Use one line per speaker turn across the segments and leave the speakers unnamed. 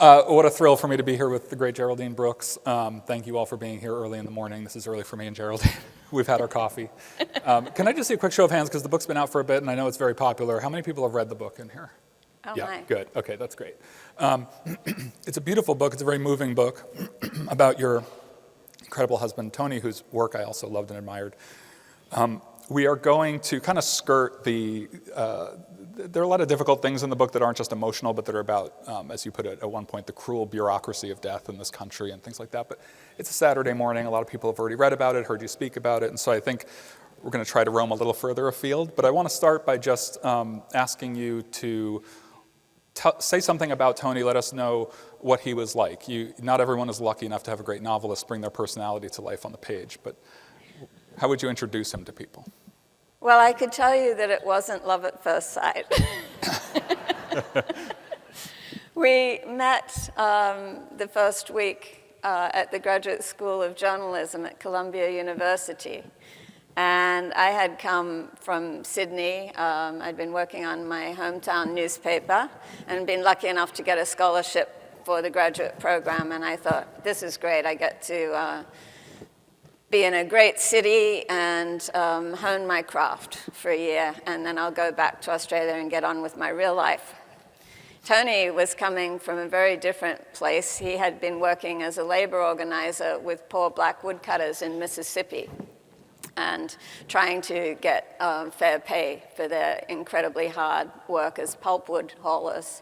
What a thrill for me to be here with the great Geraldine Brooks. Thank you all for being here early in the morning. This is early for me and Geraldine. We've had our coffee. Can I just see a quick show of hands, because the book's been out for a bit and I know it's very popular. How many people have read the book in here?
Oh,
yeah,
my.
Good. Okay, that's great. It's a beautiful book. It's a very moving book about your incredible husband, Tony, whose work I also loved and admired. We are going to kind of skirt the, there are a lot of difficult things in the book that aren't just emotional, but that are about, as you put it at one point, the cruel bureaucracy of death in this country and things like that. But it's a Saturday morning. A lot of people have already read about it, heard you speak about it. And so I think we're going to try to roam a little further afield. But I want to start by just asking you to say something about Tony. Let us know what he was like. Not everyone is lucky enough to have a great novelist bring their personality to life on the page. But how would you introduce him to people?
Well, I could tell you that it wasn't love at first sight. We met the first week at the Graduate School of Journalism at Columbia University. And I had come from Sydney. I'd been working on my hometown newspaper and been lucky enough to get a scholarship for the graduate program. And I thought, this is great. I get to be in a great city and hone my craft for a year, and then I'll go back to Australia and get on with my real life. Tony was coming from a very different place. He had been working as a labor organizer with poor black woodcutters in Mississippi and trying to get fair pay for their incredibly hard work as pulpwood haulers.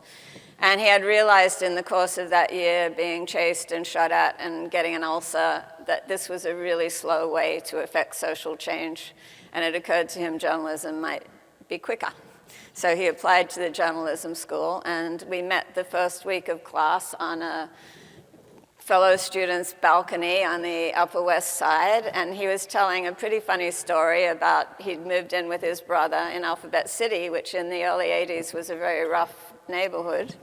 And he had realized in the course of that year, being chased and shot at and getting an ulcer, that this was a really slow way to affect social change. And it occurred to him journalism might be quicker. So he applied to the journalism school, and we met the first week of class on a fellow student's balcony on the Upper West Side, and he was telling a pretty funny story about he'd moved in with his brother in Alphabet City, which in the early 80s was a very rough neighborhood.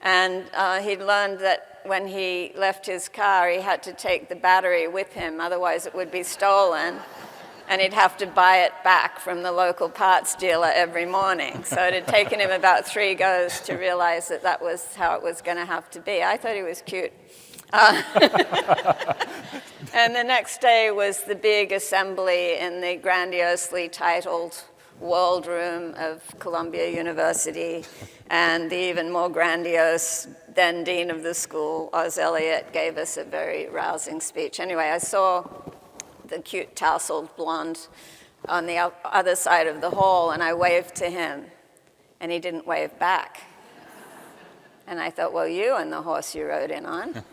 And he'd learned that when he left his car, he had to take the battery with him, otherwise it would be stolen. And he'd have to buy it back from the local parts dealer every morning. So it had taken him about 3 goes to realize that that was how it was going to have to be. I thought he was cute. And the next day was the big assembly in the grandiosely titled World Room of Columbia University, and the even more grandiose then dean of the school, Oz Elliott, gave us a very rousing speech. Anyway, I saw the cute tousled blonde on the other side of the hall, and I waved to him, and he didn't wave back. And I thought, well, you and the horse you rode in on.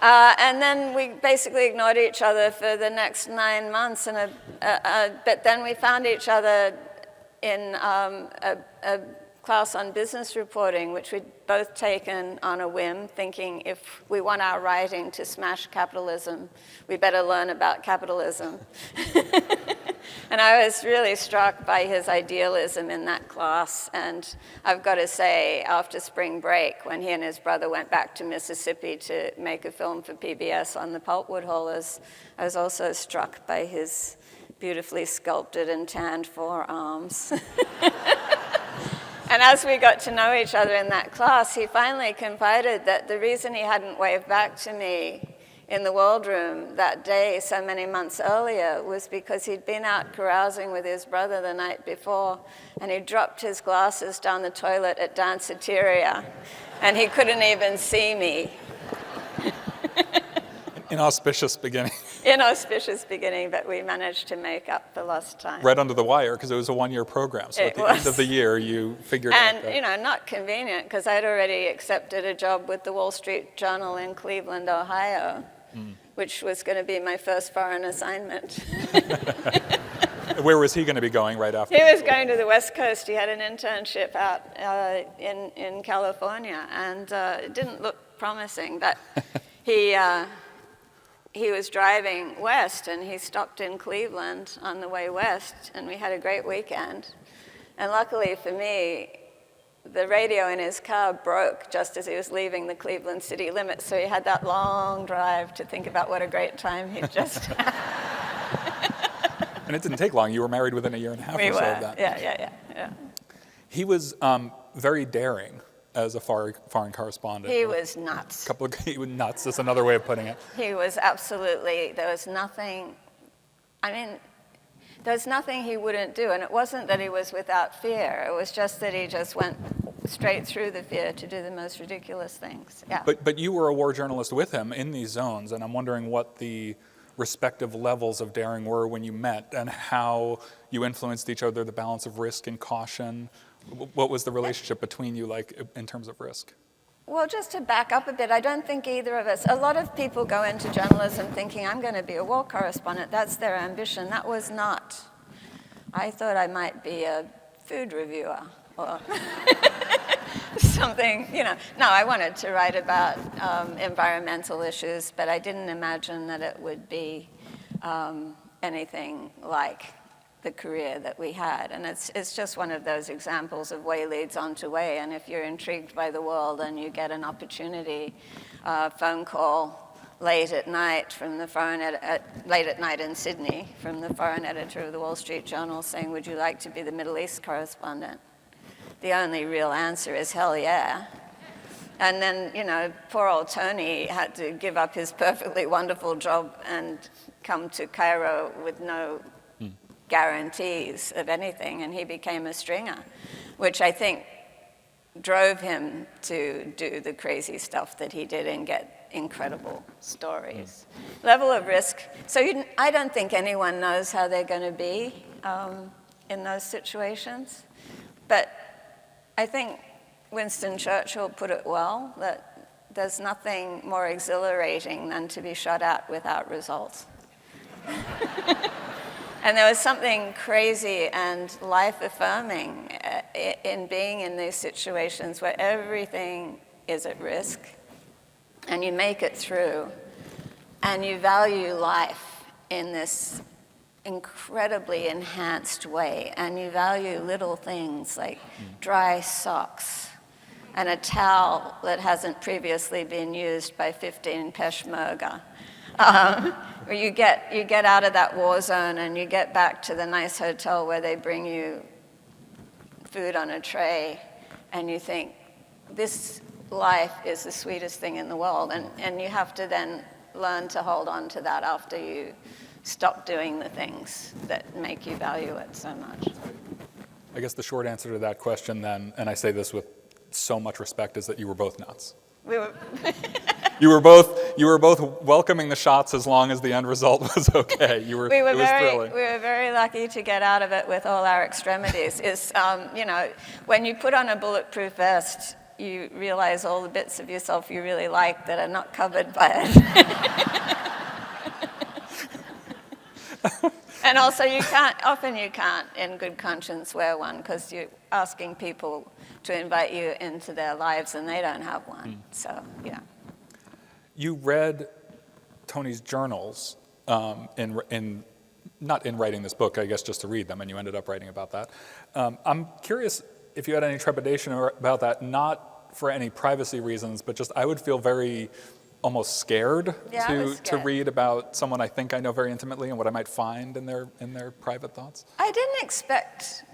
And then we basically ignored each other for the next 9 months. But then we found each other in a class on business reporting, which we'd both taken on a whim, thinking if we want our writing to smash capitalism, we better learn about capitalism. And I was really struck by his idealism in that class. And I've got to say, after spring break, when he and his brother went back to Mississippi to make a film for PBS on the pulpwood haulers, I was also struck by his beautifully sculpted and tanned forearms. And as we got to know each other in that class, he finally confided that the reason he hadn't waved back to me in the World Room that day so many months earlier was because he'd been out carousing with his brother the night before, and he dropped his glasses down the toilet at Danceteria, and he couldn't even see me.
Inauspicious beginning.
Inauspicious beginning, but we managed to make up for lost time.
Right under the wire, because it was a one-year program. So at the end of the year, you figured out that.
And, not convenient, because I'd already accepted a job with the Wall Street Journal in Cleveland, Ohio, which was going to be my first foreign assignment.
Where was he going to be going right after?
He was going to the West Coast. He had an internship out in California, and it didn't look promising, but he was driving west, and he stopped in Cleveland on the way west, and we had a great weekend. And luckily for me, the radio in his car broke just as he was leaving the Cleveland city limits, so he had that long drive to think about what a great time he'd just had.
And it didn't take long. You were married within a year and a half or so of that.
Yeah.
He was very daring. as a foreign correspondent?
He was nuts.
He was nuts. That's another way of putting it.
He was absolutely, there was nothing he wouldn't do. And it wasn't that he was without fear. It was just that he just went straight through the fear to do the most ridiculous things. Yeah.
But you were a war journalist with him in these zones, and I'm wondering what the respective levels of daring were when you met and how you influenced each other, the balance of risk and caution. What was the relationship between you like in terms of risk?
Well, just to back up a bit, I don't think either of us, a lot of people go into journalism thinking, I'm going to be a war correspondent. That's their ambition. That was not. I thought I might be a food reviewer or something, No, I wanted to write about environmental issues, but I didn't imagine that it would be anything like the career that we had. And it's just one of those examples of way leads on to way. And if you're intrigued by the world and you get an opportunity, phone call late at night from the late at night in Sydney from the foreign editor of the Wall Street Journal saying, would you like to be the Middle East correspondent? The only real answer is hell yeah. And then, poor old Tony had to give up his perfectly wonderful job and come to Cairo with no guarantees of anything, and he became a stringer, which I think drove him to do the crazy stuff that he did and get incredible stories. Level of risk. So I don't think anyone knows how they're going to be in those situations, but I think Winston Churchill put it well, that there's nothing more exhilarating than to be shot at without results. And there was something crazy and life-affirming in being in these situations where everything is at risk, and you make it through, and you value life in this incredibly enhanced way, and you value little things like dry socks and a towel that hasn't previously been used by 15 Peshmerga. Where you get out of that war zone and you get back to the nice hotel where they bring you food on a tray, and you think, this life is the sweetest thing in the world, and you have to then learn to hold on to that after you stop doing the things that make you value it so much.
I guess the short answer to that question then, and I say this with so much respect, is that you were both nuts.
We were
You were both welcoming the shots as long as the end result was okay. It was thrilling.
We were very lucky to get out of it with all our extremities. When you put on a bulletproof vest, you realize all the bits of yourself you really like that are not covered by it. And also, you can't, in good conscience, wear one because you're asking people to invite you into their lives and they don't have one. So, yeah.
You read Tony's journals in not in writing this book, I guess just to read them, and you ended up writing about that. I'm curious if you had any trepidation about that, not for any privacy reasons, but just I would feel very almost scared to read about someone I think I know very intimately and what I might find in their private thoughts.
I didn't expect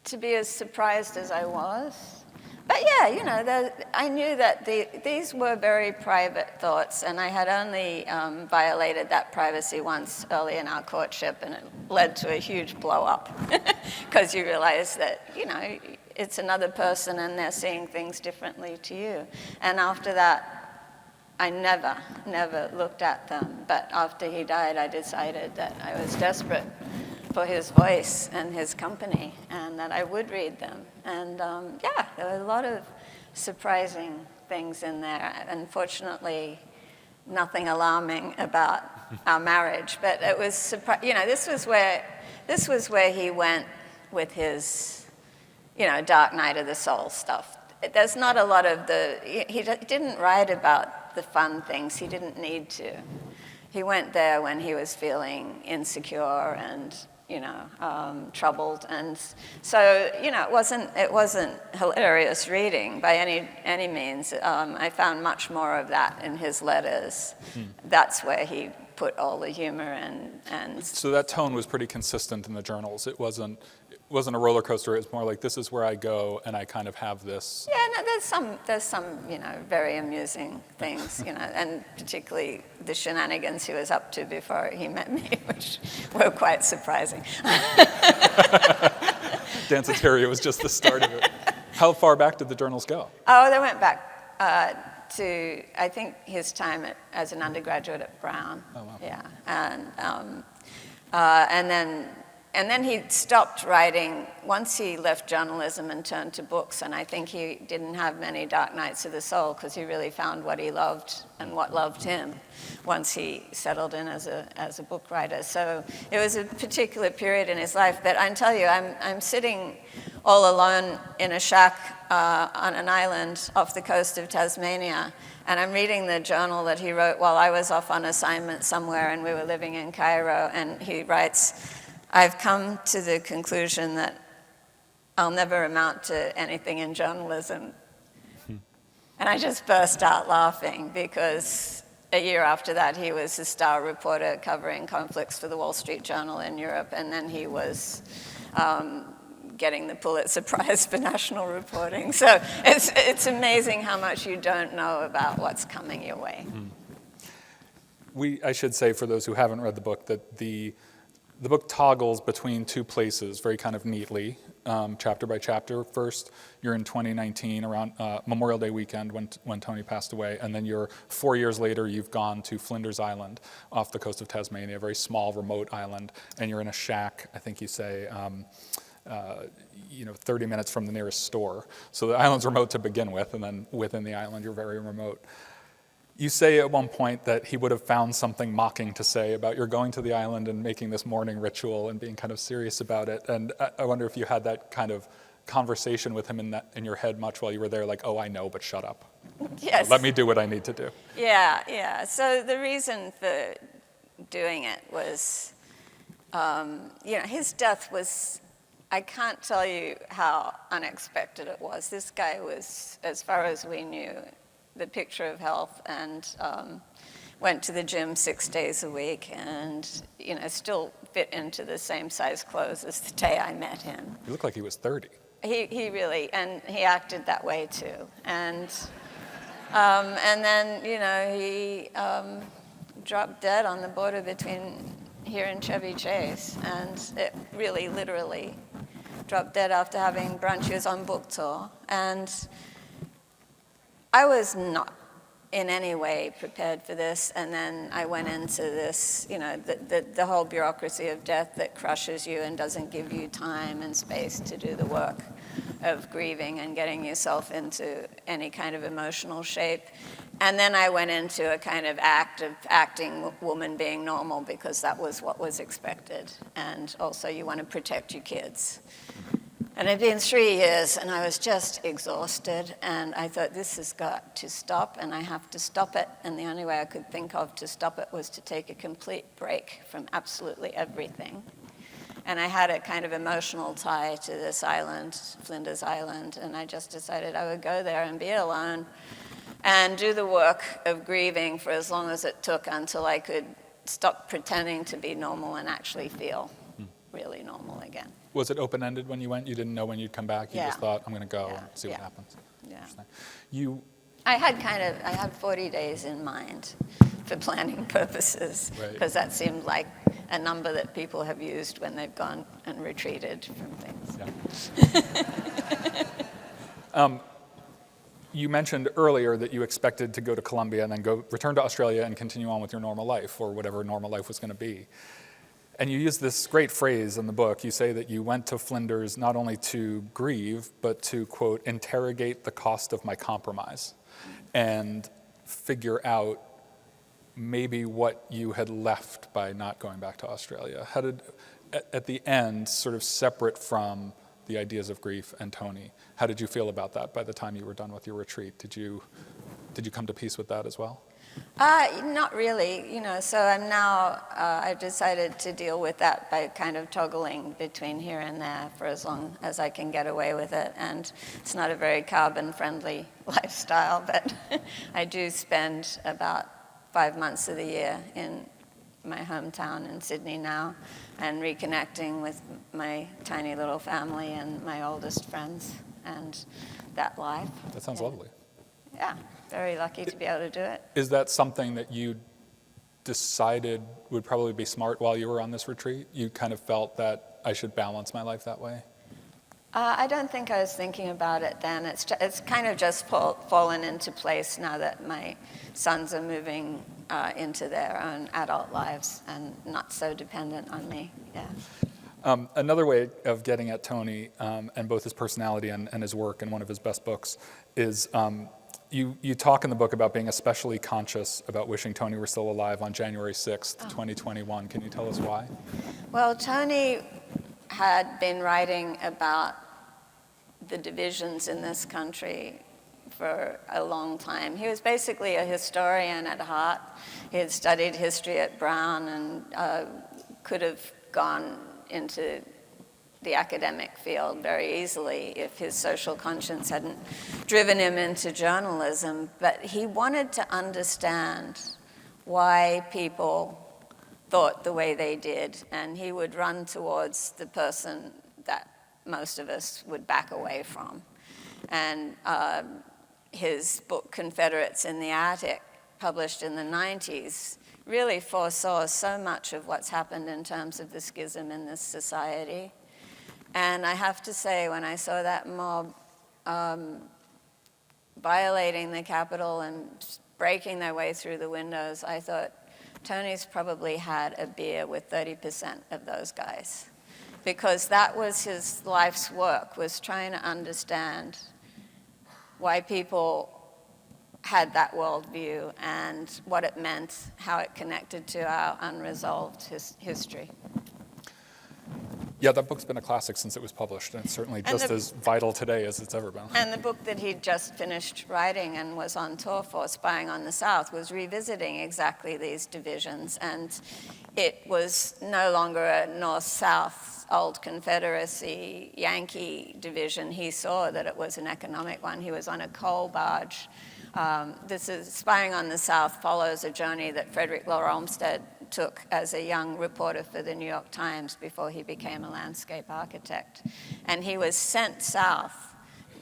to be as surprised as I was. But yeah, I knew that these were very private thoughts, and I had only violated that privacy once early in our courtship, and it led to a huge blow-up because you realize that, it's another person and they're seeing things differently to you. And after that, I never looked at them. But after he died, I decided that I was desperate for his voice and his company, and that I would read them. And there were a lot of surprising things in there. Unfortunately, nothing alarming about our marriage, but it was this was where he went with his, dark night of the soul stuff. There's not a lot of he didn't write about the fun things. He didn't need to. He went there when he was feeling insecure and troubled, and so it wasn't hilarious reading by any means. I found much more of that in his letters. That's where he put all the humor and.
So that tone was pretty consistent in the journals. It wasn't a roller coaster. It's more like, this is where I go, and I kind of have this.
Yeah, no, there's some, very amusing things, and particularly the shenanigans he was up to before he met me, which were quite surprising.
Danceteria was just the start of it. How far back did the journals go?
Oh, they went back to, I think, his time as an undergraduate at Brown.
Oh, wow.
Yeah, and then he stopped writing once he left journalism and turned to books, and I think he didn't have many dark nights of the soul because he really found what he loved and what loved him once he settled in as a book writer. So it was a particular period in his life, but I tell you, I'm sitting all alone in a shack on an island off the coast of Tasmania, and I'm reading the journal that he wrote while I was off on assignment somewhere and we were living in Cairo, and he writes, "I've come to the conclusion that I'll never amount to anything in journalism." And I just burst out laughing because a year after that, he was a star reporter covering conflicts for the Wall Street Journal in Europe, and then he was getting the Pulitzer Prize for national reporting. So it's amazing how much you don't know about what's coming your way.
I should say, for those who haven't read the book, that the book toggles between two places very kind of neatly, chapter by chapter. First, you're in 2019 around Memorial Day weekend when Tony passed away, and then 4 years later, you've gone to Flinders Island off the coast of Tasmania, a very small, remote island, and you're in a shack, I think you say, 30 minutes from the nearest store. So the island's remote to begin with, and then within the island, you're very remote. You say at one point that he would have found something mocking to say about your going to the island and making this morning ritual and being kind of serious about it. And I wonder if you had that kind of conversation with him in your head much while you were there, like, oh, I know, but shut up.
Yes.
Let me do what I need to do.
Yeah. So the reason for doing it was, his death was, I can't tell you how unexpected it was. This guy was, as far as we knew, the picture of health, and went to the gym 6 days a week, and still fit into the same size clothes as the day I met him.
He looked like he was 30.
He really, and he acted that way too. And then he dropped dead on the border between here and Chevy Chase, and it really literally dropped dead after having brunch. He was on book tour, and I was not in any way prepared for this, and then I went into this, the whole bureaucracy of death that crushes you and doesn't give you time and space to do the work of grieving and getting yourself into any kind of emotional shape. And then I went into a kind of act of acting woman being normal, because that was what was expected. And also you want to protect your kids. And it had been 3 years, and I was just exhausted, and I thought, this has got to stop, and I have to stop it. And the only way I could think of to stop it was to take a complete break from absolutely everything. And I had a kind of emotional tie to this island, Flinders Island, and I just decided I would go there and be alone and do the work of grieving for as long as it took until I could stop pretending to be normal and actually feel really normal again.
Was it open-ended when you went? You didn't know when you'd come back? You just thought, I'm going to go and see what happens?
Yeah. I had 40 days in mind for planning purposes, because that seemed like a number that people have used when they've gone and retreated from things.
Yeah. You mentioned earlier that you expected to go to Columbia and then return to Australia and continue on with your normal life, or whatever normal life was going to be. And you use this great phrase in the book. You say that you went to Flinders not only to grieve, but to, quote, interrogate the cost of my compromise and figure out maybe what you had left by not going back to Australia. How did, at the end, sort of separate from the ideas of grief and Tony, how did you feel about that by the time you were done with your retreat? Did you come to peace with that as well?
Not really, so I'm now, I've decided to deal with that by kind of toggling between here and there for as long as I can get away with it. And it's not a very carbon-friendly lifestyle, but I do spend about 5 months of the year in my hometown in Sydney now and reconnecting with my tiny little family and my oldest friends and that life.
That sounds lovely.
Yeah, very lucky to be able to do it.
Is that something that you decided would probably be smart while you were on this retreat? You kind of felt that I should balance my life that way?
I don't think I was thinking about it then. It's kind of just fallen into place now that my sons are moving into their own adult lives and not so dependent on me. Yeah.
Another way of getting at Tony and both his personality and his work in one of his best books is you talk in the book about being especially conscious about wishing Tony were still alive on January 6th, 2021. Can you tell us why?
Well, Tony had been writing about the divisions in this country for a long time. He was basically a historian at heart. He had studied history at Brown and could have gone into the academic field very easily if his social conscience hadn't driven him into journalism. But he wanted to understand why people thought the way they did, and he would run towards the person that most of us would back away from. And his book, Confederates in the Attic, published in the 90s, really foresaw so much of what's happened in terms of the schism in this society. And I have to say, when I saw that mob violating the Capitol and breaking their way through the windows, I thought, Tony's probably had a beer with 30% of those guys. Because that was his life's work, was trying to understand why people had that worldview and what it meant, how it connected to our unresolved history.
Yeah, that book's been a classic since it was published, and it's certainly just as vital today as it's ever been.
And the book that he'd just finished writing and was on tour for, Spying on the South, was revisiting exactly these divisions. And it was no longer a North-South, old Confederacy, Yankee division. He saw that it was an economic one. He was on a coal barge. This is Spying on the South follows a journey that Frederick Law Olmsted took as a young reporter for the New York Times before he became a landscape architect. And he was sent south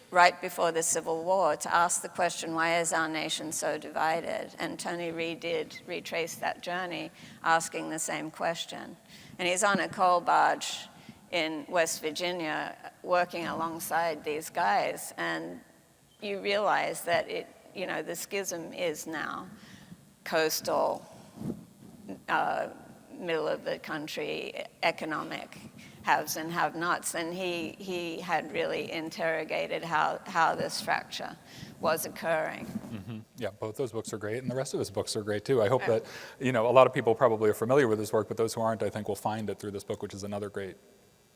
right before the Civil War to ask the question, why is our nation so divided? And Tony retraced that journey, asking the same question. And he's on a coal barge in West Virginia working alongside these guys. And you realize that the schism is now coastal, middle of the country, economic haves and have-nots. And he had really interrogated how this fracture was occurring.
Mm-hmm. Yeah, both those books are great, and the rest of his books are great too. I hope that, a lot of people probably are familiar with his work, but those who aren't, I think, will find it through this book, which is another great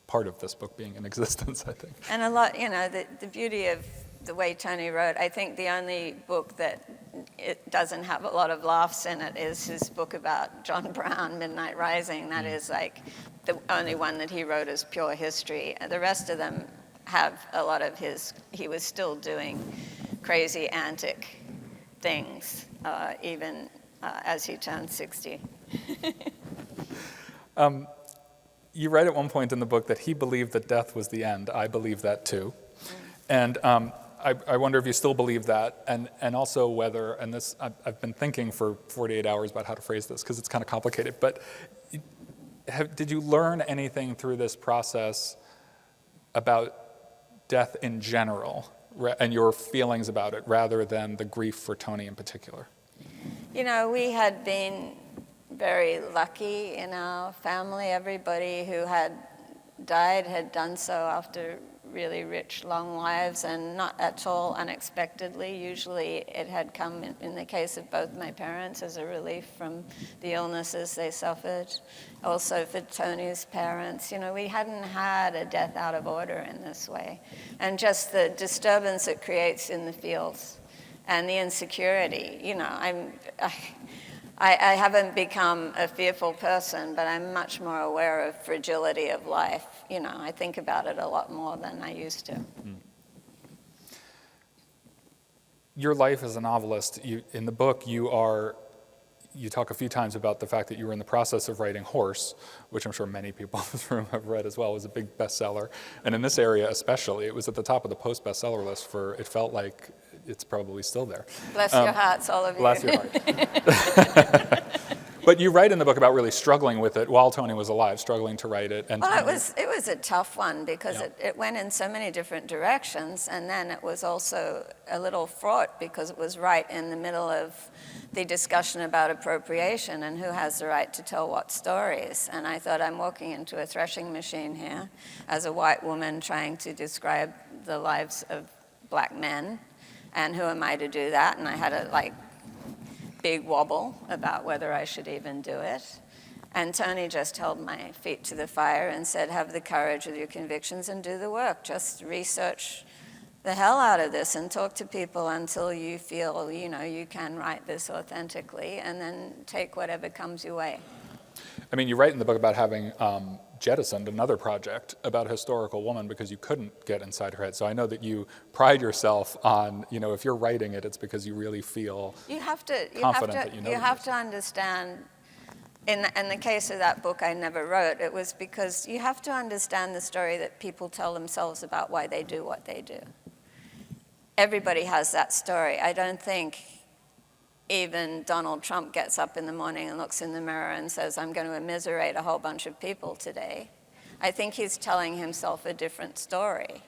part of this book being in existence, I think.
And a lot, the beauty of the way Tony wrote, I think the only book that it doesn't have a lot of laughs in it is his book about John Brown, Midnight Rising. That is like the only one that he wrote as pure history. The rest of them have a lot of he was still doing crazy, antic things, even as he turned 60.
You write at one point in the book that he believed that death was the end. I believe that too. And I wonder if you still believe that, and also whether, and this, I've been thinking for 48 hours about how to phrase this because it's kind of complicated, but did you learn anything through this process about death in general and your feelings about it rather than the grief for Tony in particular?
We had been very lucky in our family. Everybody who had died had done so after really rich, long lives, and not at all unexpectedly. Usually it had come, in the case of both my parents, as a relief from the illnesses they suffered. Also for Tony's parents, we hadn't had a death out of order in this way. And just the disturbance it creates in the fields and the insecurity, I haven't become a fearful person, but I'm much more aware of fragility of life. I think about it a lot more than I used to.
Your life as a novelist, in the book, you you talk a few times about the fact that you were in the process of writing Horse, which I'm sure many people in this room have read as well. It was a big bestseller. And in this area especially, it was at the top of the Post bestseller list for, it felt like it's probably still there.
Bless your hearts, all of you.
Bless your heart. But you write in the book about really struggling with it while Tony was alive, struggling to write it. And
Well, it was a tough one because it went in so many different directions, and then it was also a little fraught because it was right in the middle of the discussion about appropriation and who has the right to tell what stories. And I thought, I'm walking into a threshing machine here as a white woman trying to describe the lives of black men, and who am I to do that? And I had a big wobble about whether I should even do it. And Tony just held my feet to the fire and said, have the courage of your convictions and do the work. Just research the hell out of this and talk to people until you feel, you can write this authentically, and then take whatever comes your way.
I mean, you write in the book about having jettisoned another project about a historical woman because you couldn't get inside her head. So I know that you pride yourself on, if you're writing it, it's because you really feel confident that you know.
You have to understand, in the case of that book I never wrote, it was because you have to understand the story that people tell themselves about why they do what they do. Everybody has that story. I don't think even Donald Trump gets up in the morning and looks in the mirror and says, I'm going to immiserate a whole bunch of people today. I think he's telling himself a different story.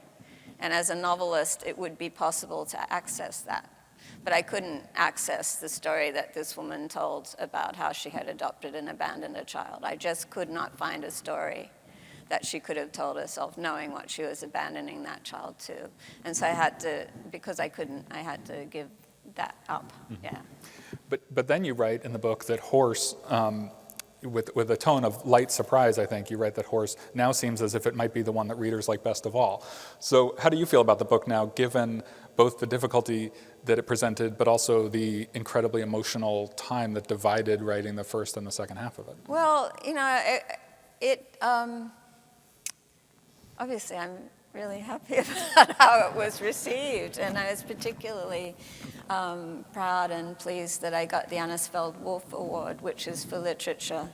And as a novelist, it would be possible to access that. But I couldn't access the story that this woman told about how she had adopted and abandoned a child. I just could not find a story that she could have told herself, knowing what she was abandoning that child to. And so I had to, because I couldn't, I had to give that up, yeah.
But then you write in the book that Horse, with a tone of light surprise, I think, you write that Horse now seems as if it might be the one that readers like best of all. So how do you feel about the book now, given both the difficulty that it presented, but also the incredibly emotional time that divided writing the first and the second half of it?
Well, obviously I'm really happy about how it was received, and I was particularly proud and pleased that I got the Anisfeld Wolf Award, which is for literature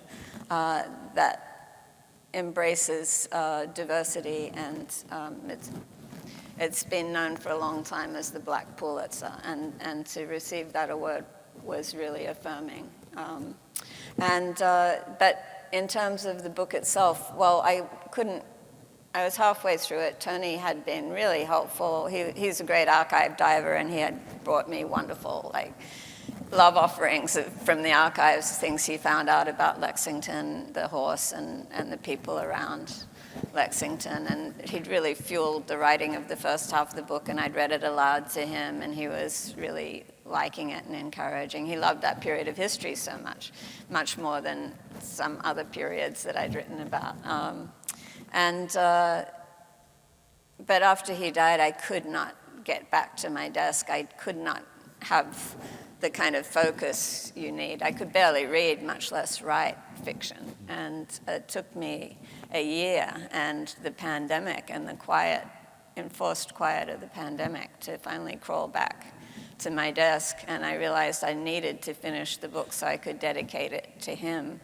that embraces diversity, and it's been known for a long time as the Black Pulitzer, and to receive that award was really affirming. But in terms of the book itself, well, I was halfway through it. Tony had been really helpful. He's a great archive diver, and he had brought me wonderful, love offerings from the archives, things he found out about Lexington, the horse, and the people around Lexington. And he'd really fueled the writing of the first half of the book, and I'd read it aloud to him, and he was really liking it and encouraging. He loved that period of history so much more than some other periods that I'd written about. But after he died, I could not get back to my desk. I could not have the kind of focus you need. I could barely read, much less write fiction. And it took me a year and the pandemic and the enforced quiet of the pandemic to finally crawl back to my desk. And I realized I needed to finish the book so I could dedicate it to him.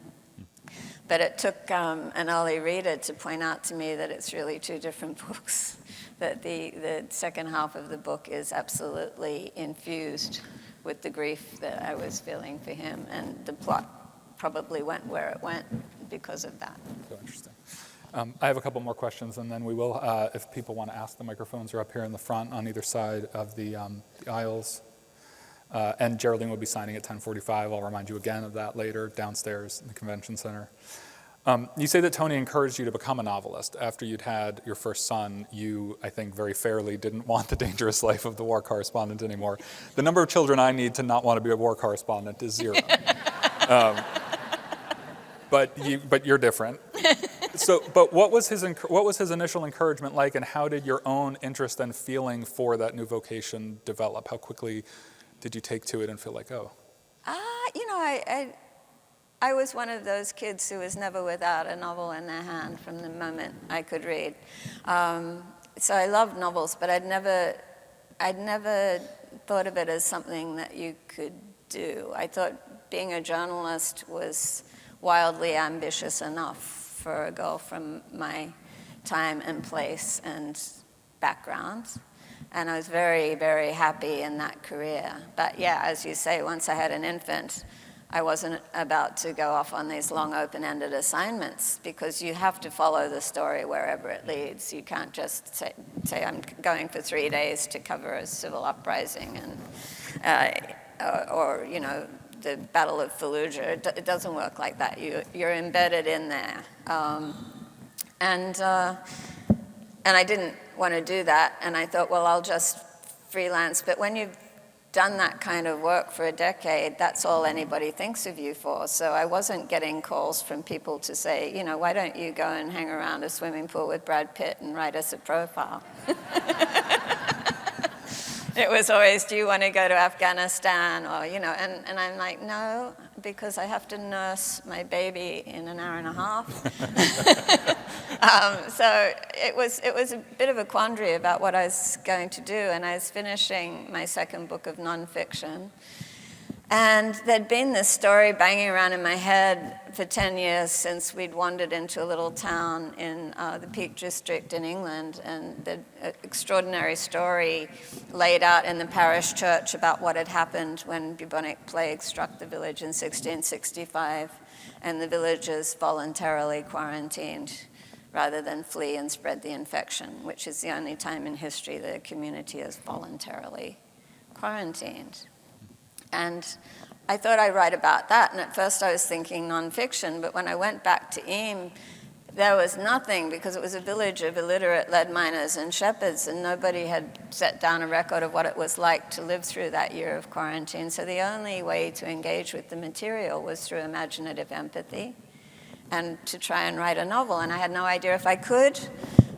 But it took an early reader to point out to me that it's really two different books, that the second half of the book is absolutely infused with the grief that I was feeling for him, and the plot probably went where it went because of that.
So interesting. I have a couple more questions, and then we will, if people want to ask, the microphones are up here in the front on either side of the aisles. And Geraldine will be signing at 10:45. I'll remind you again of that later, downstairs in the convention center. You say that Tony encouraged you to become a novelist. After you'd had your first son, you, I think very fairly, didn't want the dangerous life of the war correspondent anymore. The number of children I need to not want to be a war correspondent is 0. But you're different. But what was his initial encouragement like, and how did your own interest and feeling for that new vocation develop? How quickly did you take to it and feel like, oh?
I was one of those kids who was never without a novel in their hand from the moment I could read. So I loved novels, but I'd never thought of it as something that you could do. I thought being a journalist was wildly ambitious enough for a girl from my time and place and background. And I was very, very happy in that career. But yeah, as you say, once I had an infant, I wasn't about to go off on these long open-ended assignments, because you have to follow the story wherever it leads. You can't just say I'm going for 3 days to cover a civil uprising or the Battle of Fallujah. It doesn't work like that. You're embedded in there. And I didn't want to do that, and I thought, well, I'll just freelance. But when you've done that kind of work for a decade, that's all anybody thinks of you for. So I wasn't getting calls from people to say, why don't you go and hang around a swimming pool with Brad Pitt and write us a profile? It was always, do you want to go to Afghanistan? Or, and I'm like, no, because I have to nurse my baby in an hour and a half. So it was a bit of a quandary about what I was going to do, and I was finishing my second book of nonfiction. And there'd been this story banging around in my head for 10 years since we'd wandered into a little town in the Peak District in England, and the extraordinary story laid out in the parish church about what had happened when bubonic plague struck the village in 1665, and the villagers voluntarily quarantined rather than flee and spread the infection, which is the only time in history that a community is voluntarily quarantined. And I thought I'd write about that, and at first I was thinking nonfiction, but when I went back to Eam, there was nothing, because it was a village of illiterate lead miners and shepherds, and nobody had set down a record of what it was like to live through that year of quarantine. So the only way to engage with the material was through imaginative empathy and to try and write a novel, and I had no idea if I could.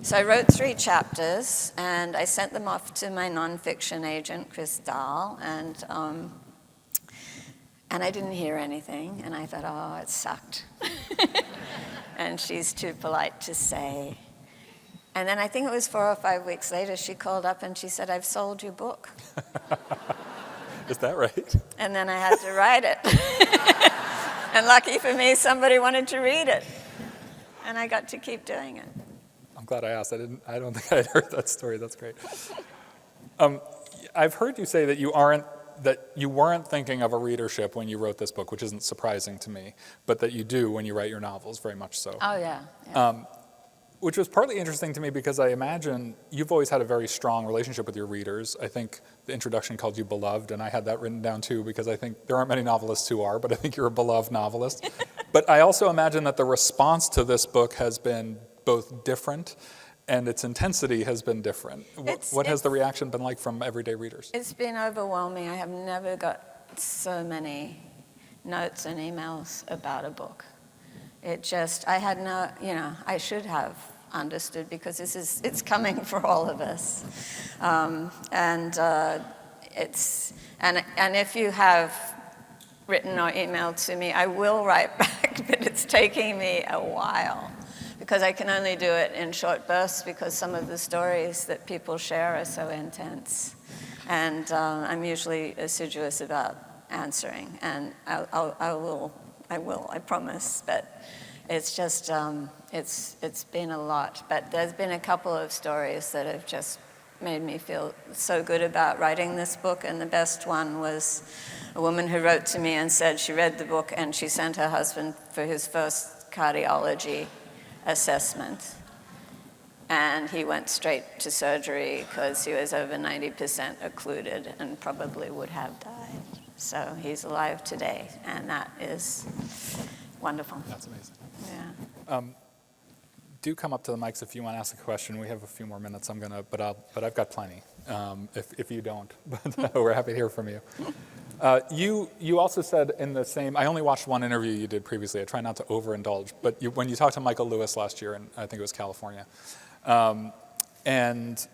So I wrote 3 chapters, and I sent them off to my nonfiction agent, Chris Dahl, and I didn't hear anything, and I thought, oh, it sucked. And she's too polite to say. And then I think it was 4 or 5 weeks later, she called up and she said, I've sold your book.
Is that right? And
then I had to write it. And lucky for me, somebody wanted to read it. And I got to keep doing it.
I'm glad I asked. I don't think I'd heard that story. That's great. I've heard you say that you weren't thinking of a readership when you wrote this book, which isn't surprising to me, but that you do when you write your novels, very much so.
Oh, yeah.
Which was partly interesting to me because I imagine you've always had a very strong relationship with your readers. I think the introduction called you beloved, and I had that written down too, because I think there aren't many novelists who are, but I think you're a beloved novelist. But I also imagine that the response to this book has been both different and its intensity has been different. What has the reaction been like from everyday readers?
It's been overwhelming. I have never got so many notes and emails about a book. I had no, I should have understood, because it's coming for all of us. And if you have written or emailed to me, I will write back, but it's taking me a while, because I can only do it in short bursts, because some of the stories that people share are so intense. And I'm usually assiduous about answering, and I will, I promise. But it's just, it's been a lot. But there's been a couple of stories that have just made me feel so good about writing this book, and the best one was a woman who wrote to me and said she read the book and she sent her husband for his first cardiology assessment, and he went straight to surgery because he was over 90% occluded and probably would have died. So he's alive today, and that is wonderful.
That's amazing.
Yeah.
Do come up to the mics if you want to ask a question. We have a few more minutes. But I've got plenty. If you don't, but we're happy to hear from you. You also said in the same. I only watched one interview you did previously. I try not to overindulge. But when you talked to Michael Lewis last year, and I think it was California, and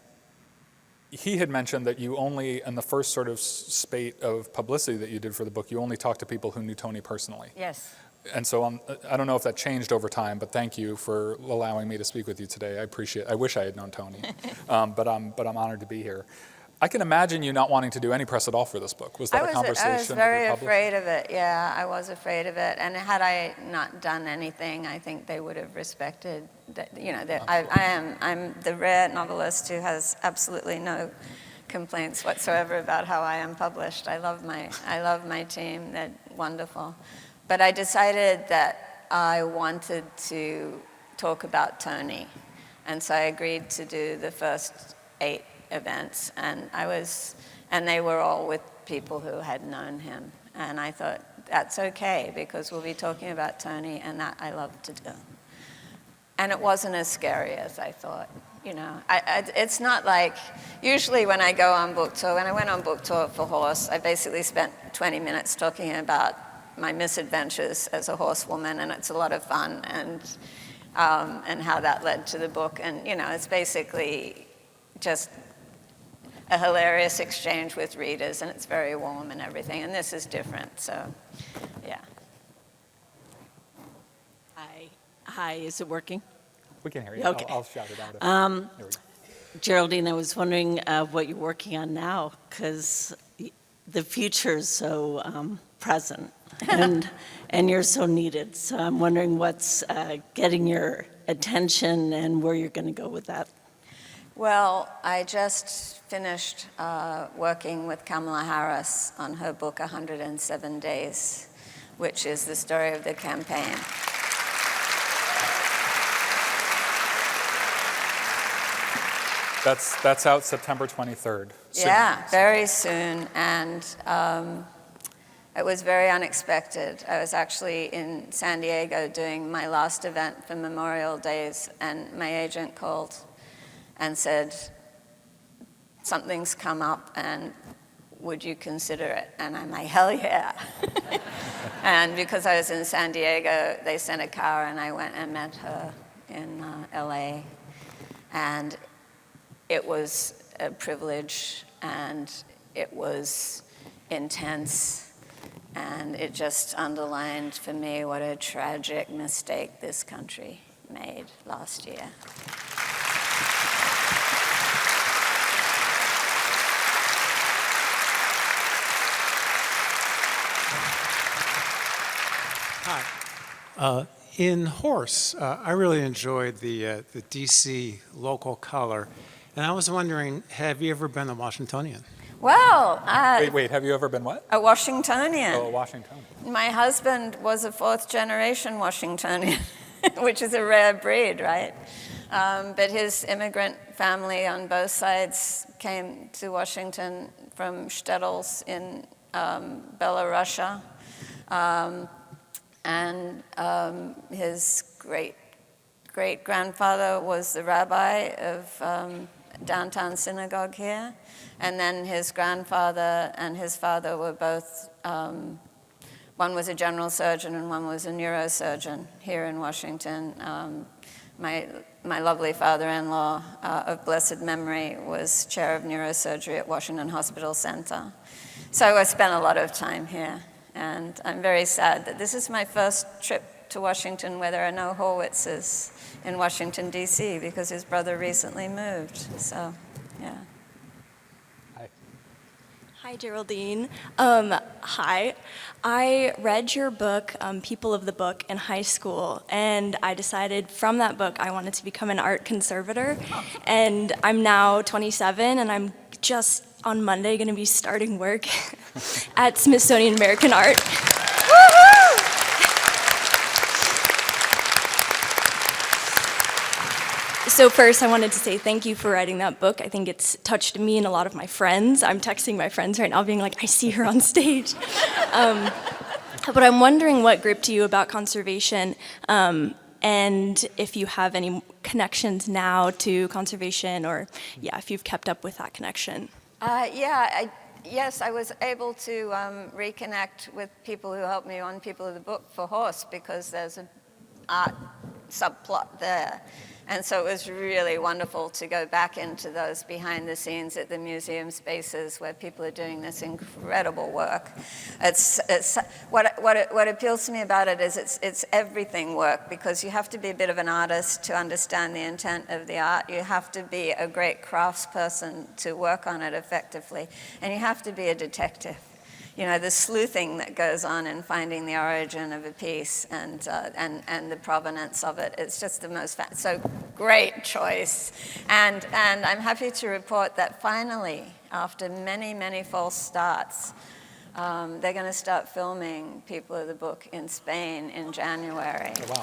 he had mentioned that you only, in the first sort of spate of publicity that you did for the book, you only talked to people who knew Toni personally.
Yes.
And so I don't know if that changed over time, but thank you for allowing me to speak with you today. I appreciate it. I wish I had known Toni, but I'm honored to be here. I can imagine you not wanting to do any press at all for this book. Was that a conversation?
I was very afraid of it. Yeah, I was afraid of it. And had I not done anything, I think they would have respected that. You know, that I'm the rare novelist who has absolutely no complaints whatsoever about how I am published. I love my team. They're wonderful. But I decided that I wanted to talk about Tony, and so I agreed to do the first 8 events, and they were all with people who had known him, and I thought that's okay because we'll be talking about Tony, and that I love to do. And it wasn't as scary as I thought. You know, it's not like usually when I go on book tour. When I went on book tour for Horse, I basically spent 20 minutes talking about my misadventures as a horsewoman, and it's a lot of fun, and how that led to the book, and you know, it's basically just a hilarious exchange with readers, and it's very warm and everything, and this is different, so, yeah.
Hi, is it working?
We can hear you.
Okay.
I'll shout it out. Here we go.
Geraldine, I was wondering what you're working on now, because the future is so present, and you're so needed, so I'm wondering what's getting your attention and where you're going to go with that.
Well, I just finished working with Kamala Harris on her book, 107 Days, which is the story of the campaign.
That's out September 23rd. Soon.
Yeah, very soon, and it was very unexpected. I was actually in San Diego doing my last event for Memorial Days, and my agent called and said, something's come up, and would you consider it? And I'm like, hell yeah. And because I was in San Diego, they sent a car, and I went and met her in LA. And it was a privilege, and it was intense, and it just underlined for me what a tragic mistake this country made last year.
Hi. In Horse, I really enjoyed the DC local color, and I was wondering, have you ever been a Washingtonian?
Well,
Wait, have you ever been what?
a Washingtonian.
Oh, Washington.
My husband was a 4th-generation Washingtonian, which is a rare breed, right? But his immigrant family on both sides came to Washington from shtetls in Belarusia. And his great-grandfather was the rabbi of downtown synagogue here. And then his grandfather and his father were both, one was a general surgeon and one was a neurosurgeon here in Washington. My lovely father-in-law of blessed memory was chair of neurosurgery at Washington Hospital Center. So I spent a lot of time here. And I'm very sad that this is my first trip to Washington where there are no Horwitzes in Washington, D.C., because his brother recently moved. So, yeah.
Hi.
Hi, Geraldine. Hi. I read your book, People of the Book, in high school, and I decided from that book I wanted to become an art conservator. And I'm now 27, and I'm just on Monday going to be starting work at Smithsonian American Art. So first, I wanted to say thank you for writing that book. I think it's touched me and a lot of my friends. I'm texting my friends right now being like, I see her on stage. But I'm wondering what gripped you about conservation, and if you have any connections now to conservation, or if you've kept up with that connection.
Yes, I was able to reconnect with people who helped me on People of the Book for Horse, because there's an art subplot there. And so it was really wonderful to go back into those behind the scenes at the museum spaces where people are doing this incredible work. What appeals to me about it is it's everything work, because you have to be a bit of an artist to understand the intent of the art. You have to be a great craftsperson to work on it effectively. And you have to be a detective. You know, the sleuthing that goes on in finding the origin of a piece and the provenance of it. It's just the most so great choice. And I'm happy to report that finally, after many, many false starts, they're going to start filming People of the Book in Spain in January.
Oh, wow.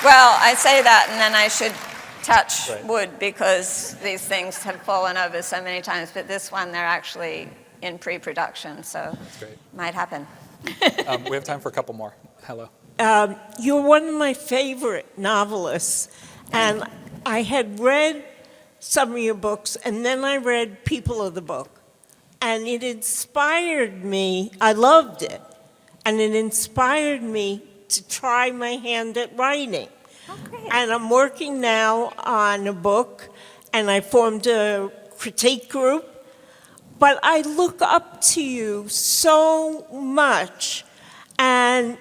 Well, I say that, and then I should touch
Right.
wood, because these things have fallen over so many times, but this one, they're actually in pre-production, so
great.
might happen.
We have time for a couple more. Hello.
You're one of my favorite novelists, and I had read some of your books, and then I read People of the Book, and it inspired me. I loved it, and it inspired me to try my hand at writing. And I'm working now on a book, and I formed a critique group. But I look up to you so much, and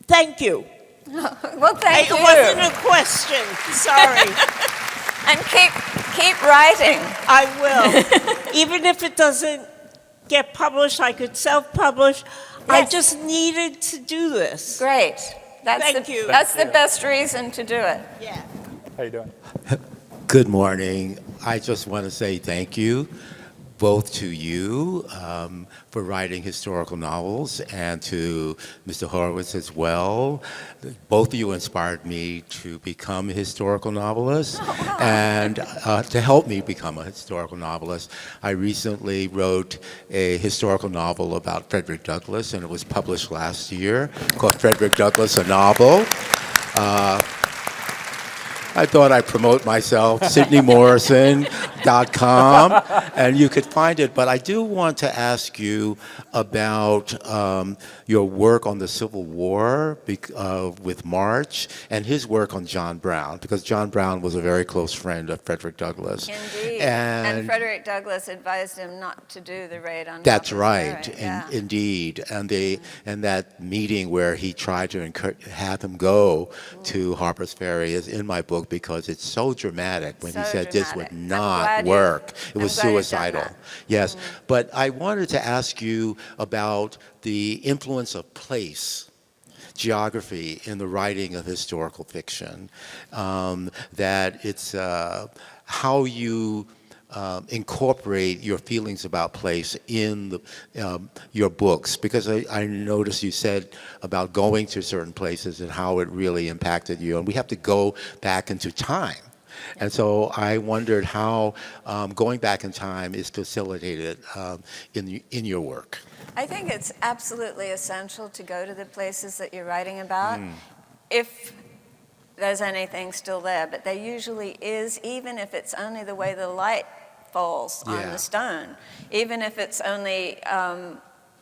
thank you.
Well, thank you.
It wasn't a question, sorry.
And keep writing.
I will. Even if it doesn't get published, I could self-publish. I
Yes.
just needed to do this.
Great.
Thank you.
That's the best reason to do it.
Yeah.
How you doing?
Good morning. I just want to say thank you, both to you for writing historical novels, and to Mr. Horowitz as well. Both of you inspired me to become a historical novelist, and to help me become a historical novelist. I recently wrote a historical novel about Frederick Douglass, and it was published last year, called Frederick Douglass, a Novel. I thought I'd promote myself, SydneyMorrison.com, and you could find it. But I do want to ask you about your work on the Civil War with March, and his work on John Brown, because John Brown was a very close friend of Frederick Douglass.
Indeed.
And
Frederick Douglass advised him not to do the raid on
that's
Harper's
right,
Ferry. Yeah.
indeed. And that meeting where he tried to have him go to Harper's Ferry is in my book, because it's so dramatic when he
So
said this
dramatic.
would
I'm
not
glad
work. It
I'm
was
glad you've done
suicidal.
that.
Yes, but I wanted to ask you about the influence of place, geography, in the writing of historical fiction. That it's how you incorporate your feelings about place in your books, because I noticed you said about going to certain places and how it really impacted you, and we have to go back into time. And so I wondered how going back in time is facilitated in your work.
I think it's absolutely essential to go to the places that you're writing about, if there's anything still there. But there usually is, even if it's only the way the light falls on
Yeah.
the stone, even if it's only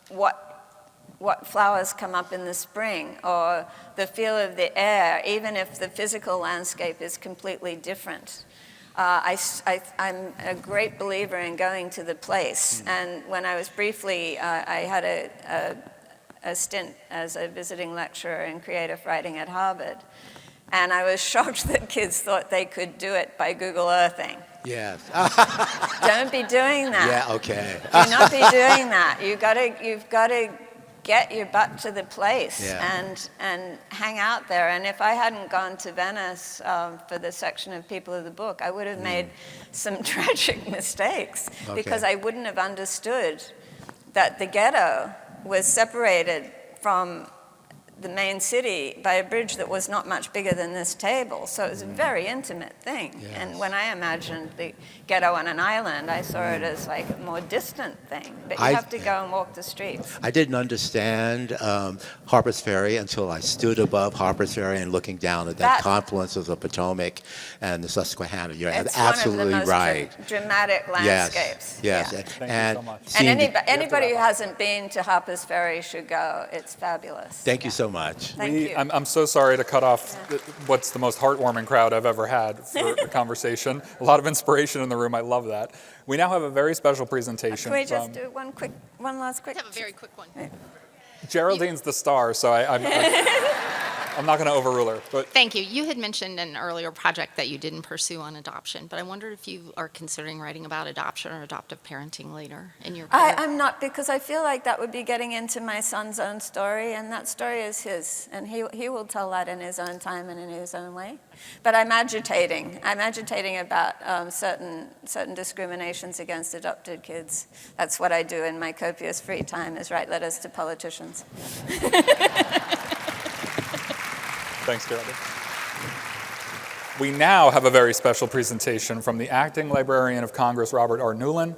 what flowers come up in the spring, or the feel of the air, even if the physical landscape is completely different. I'm a great believer in going to the place. And when I was briefly, I had a stint as a visiting lecturer in creative writing at Harvard. And I was shocked that kids thought they could do it by Google Earthing.
Yes.
Don't be doing that.
Yeah, okay.
Do not be doing that. You've got to get your butt to the place
Yeah.
and hang out there. And if I hadn't gone to Venice for the section of People of the Book, I would have made some tragic mistakes, because I wouldn't have understood that the ghetto was separated from the main city by a bridge that was not much bigger than this table. So it was a very intimate thing.
Yes.
And when I imagined the ghetto on an island, I saw it as like a more distant thing. But you have to go and walk the streets.
I didn't understand Harper's Ferry until I stood above Harper's Ferry and looking down at that confluence of the Potomac and the Susquehanna. You're
It's
absolutely
one of the most
right.
dramatic landscapes.
Yes.
Yeah.
Thank you so much.
And
seeing the-
anybody who hasn't been to Harper's Ferry should go. It's fabulous.
Thank you so much.
Thank you.
I'm so sorry to cut off what's the most heartwarming crowd I've ever had for a conversation. A lot of inspiration in the room. I love that. We now have a very special presentation
Can we just
from
do one last quick?
I have a very quick one.
Geraldine's the star, so I'm not going to overrule her. But
Thank you. You had mentioned an earlier project that you didn't pursue on adoption, but I wondered if you are considering writing about adoption or adoptive parenting later in your career.
I'm not, because I feel like that would be getting into my son's own story, and that story is his, and he will tell that in his own time and in his own way. But I'm agitating. I'm agitating about certain discriminations against adopted kids. That's what I do in my copious free time, is write letters to politicians.
thanks, Geraldine. We now have a very special presentation from the Acting Librarian of Congress, Robert R. Newland.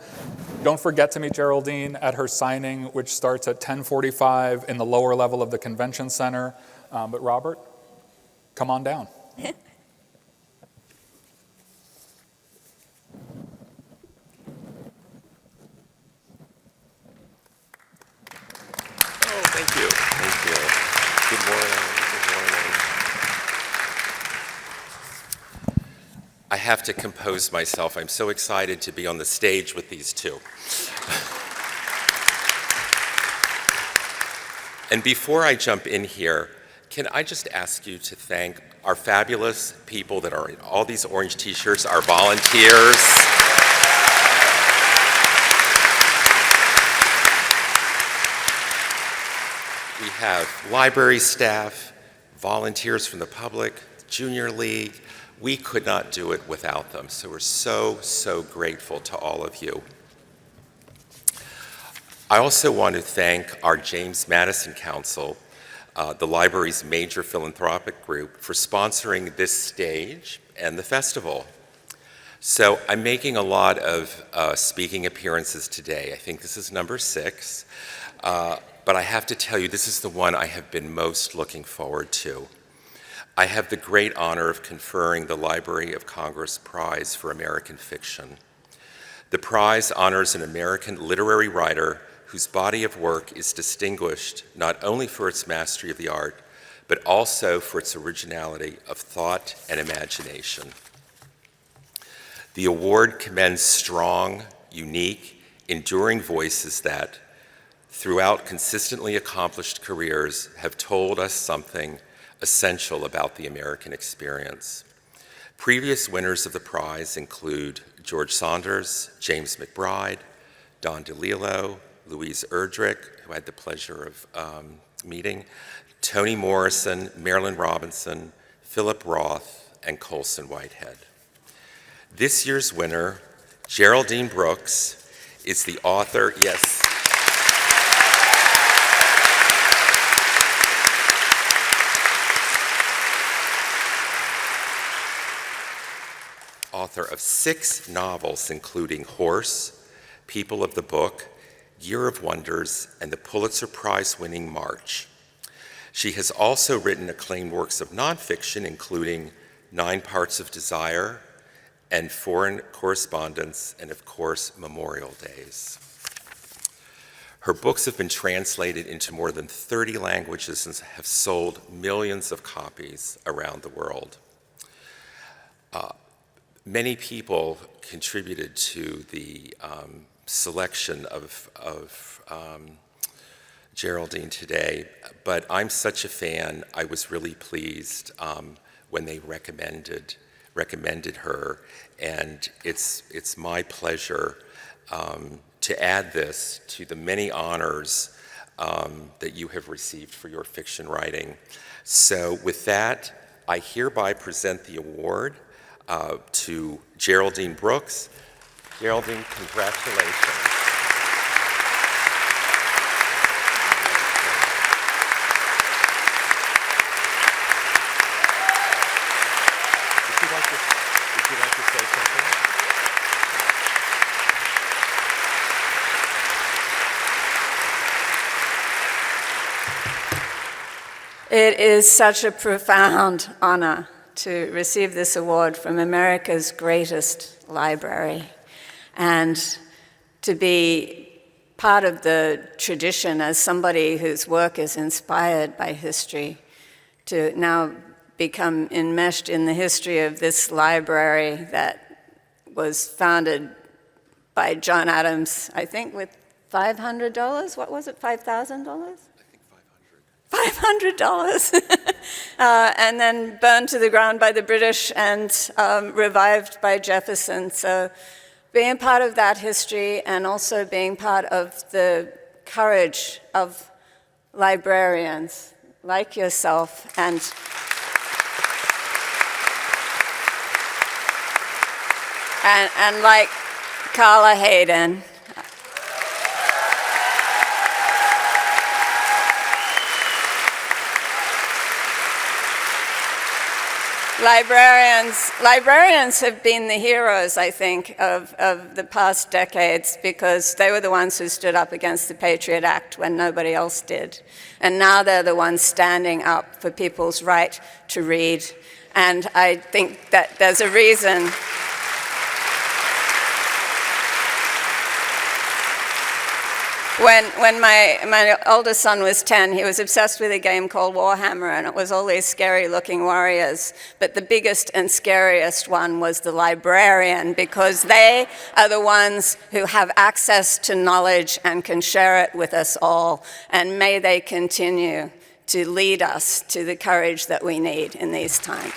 Don't forget to meet Geraldine at her signing, which starts at 10:45 in the lower level of the Convention Center. But Robert, come on down.
Oh, thank you. Thank you. Good morning. Good morning. I have to compose myself. I'm so excited to be on the stage with these two. And before I jump in here, can I just ask you to thank our fabulous people that are in all these orange t-shirts, our volunteers. We have library staff, volunteers from the public, Junior League. We could not do it without them, so we're so, so grateful to all of you. I also want to thank our James Madison Council, the library's major philanthropic group, for sponsoring this stage and the festival. So I'm making a lot of speaking appearances today. I think this is number 6. But I have to tell you, this is the one I have been most looking forward to. I have the great honor of conferring the Library of Congress Prize for American Fiction. The prize honors an American literary writer whose body of work is distinguished not only for its mastery of the art, but also for its originality of thought and imagination. The award commends strong, unique, enduring voices that, throughout consistently accomplished careers, have told us something essential about the American experience. Previous winners of the prize include George Saunders, James McBride, Don DeLillo, Louise Erdrich, who I had the pleasure of meeting, Toni Morrison, Marilynne Robinson, Philip Roth, and Colson Whitehead. This year's winner, Geraldine Brooks, is the author, yes, author of 6 novels, including Horse, People of the Book, Year of Wonders, and the Pulitzer Prize-winning March. She has also written acclaimed works of nonfiction, including 9 Parts of Desire and Foreign Correspondence, and of course, Memorial Days. Her books have been translated into more than 30 languages and have sold millions of copies around the world. Many people contributed to the selection of Geraldine today, but I'm such a fan, I was really pleased when they recommended her, and it's my pleasure to add this to the many honors that you have received for your fiction writing. So with that, I hereby present the award to Geraldine Brooks. Geraldine, congratulations. Would you like to say something?
It is such a profound honor to receive this award from America's greatest library and to be part of the tradition as somebody whose work is inspired by history to now become enmeshed in the history of this library that was founded by John Adams, I think with $500. What was it, $5,000? $500. And then burned to the ground by the British and revived by Jefferson. So being part of that history and also being part of the courage of librarians like yourself and like Carla Hayden. Librarians have been the heroes, I think, of the past decades because they were the ones who stood up against the Patriot Act when nobody else did. And now they're the ones standing up for people's right to read. And I think that there's a reason. When my oldest son was 10, he was obsessed with a game called Warhammer, and it was all these scary-looking warriors. But the biggest and scariest one was the librarian, because they are the ones who have access to knowledge and can share it with us all. And may they continue to lead us to the courage that we need in these times.